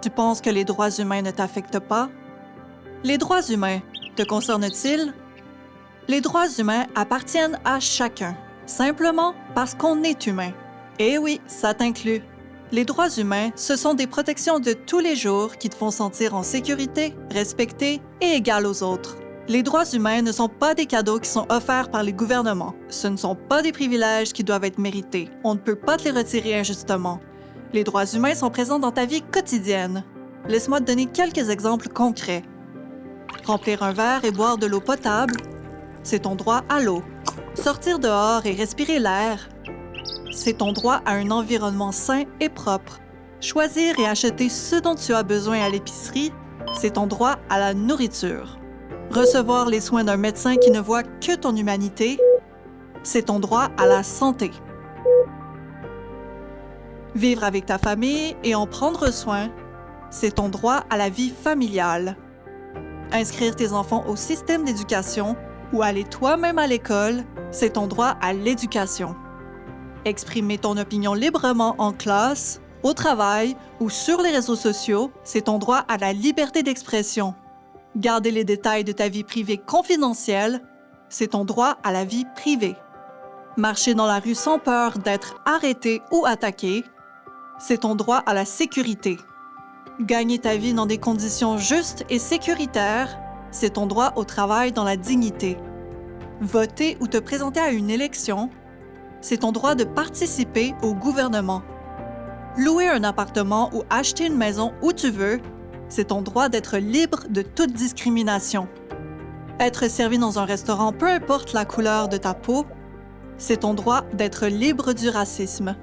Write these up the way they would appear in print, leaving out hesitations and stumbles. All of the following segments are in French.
Tu penses que les droits humains ne t'affectent pas? Les droits humains te concernent-ils? Les droits humains appartiennent à chacun, simplement parce qu'on est humain. Et oui, ça t'inclut. Les droits humains, ce sont des protections de tous les jours qui te font sentir en sécurité, respecté et égal aux autres. Les droits humains ne sont pas des cadeaux qui sont offerts par les gouvernements. Ce ne sont pas des privilèges qui doivent être mérités. On ne peut pas te les retirer injustement. Les droits humains sont présents dans ta vie quotidienne. Laisse-moi te donner quelques exemples concrets. Remplir un verre et boire de l'eau potable, c'est ton droit à l'eau. Sortir dehors et respirer l'air, c'est ton droit à un environnement sain et propre. Choisir et acheter ce dont tu as besoin à l'épicerie, c'est ton droit à la nourriture. Recevoir les soins d'un médecin qui ne voit que ton humanité, c'est ton droit à la santé. Vivre avec ta famille et en prendre soin, c'est ton droit à la vie familiale. Inscrire tes enfants au système d'éducation ou aller toi-même à l'école, c'est ton droit à l'éducation. Exprimer ton opinion librement en classe, au travail ou sur les réseaux sociaux, c'est ton droit à la liberté d'expression. Garder les détails de ta vie privée confidentiels, c'est ton droit à la vie privée. Marcher dans la rue sans peur d'être arrêté ou attaqué, c'est ton droit à la sécurité. Gagner ta vie dans des conditions justes et sécuritaires, c'est ton droit au travail dans la dignité. Voter ou te présenter à une élection, c'est ton droit de participer au gouvernement. Louer un appartement ou acheter une maison où tu veux, c'est ton droit d'être libre de toute discrimination. Être servi dans un restaurant, peu importe la couleur de ta peau, c'est ton droit d'être libre du racisme.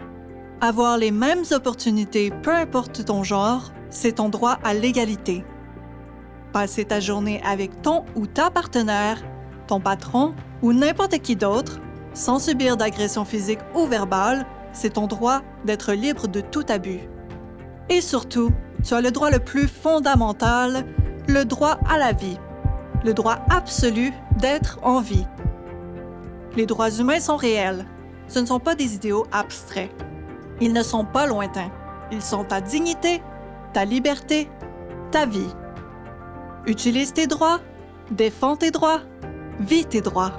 Avoir les mêmes opportunités, peu importe ton genre, c'est ton droit à l'égalité. Passer ta journée avec ton ou ta partenaire, ton patron ou n'importe qui d'autre, sans subir d'agression physique ou verbale, c'est ton droit d'être libre de tout abus. Et surtout, tu as le droit le plus fondamental, le droit à la vie, le droit absolu d'être en vie. Les droits humains sont réels. Ce ne sont pas des idéaux abstraits. Ils ne sont pas lointains. Ils sont ta dignité, ta liberté, ta vie. Utilise tes droits, défends tes droits, vis tes droits.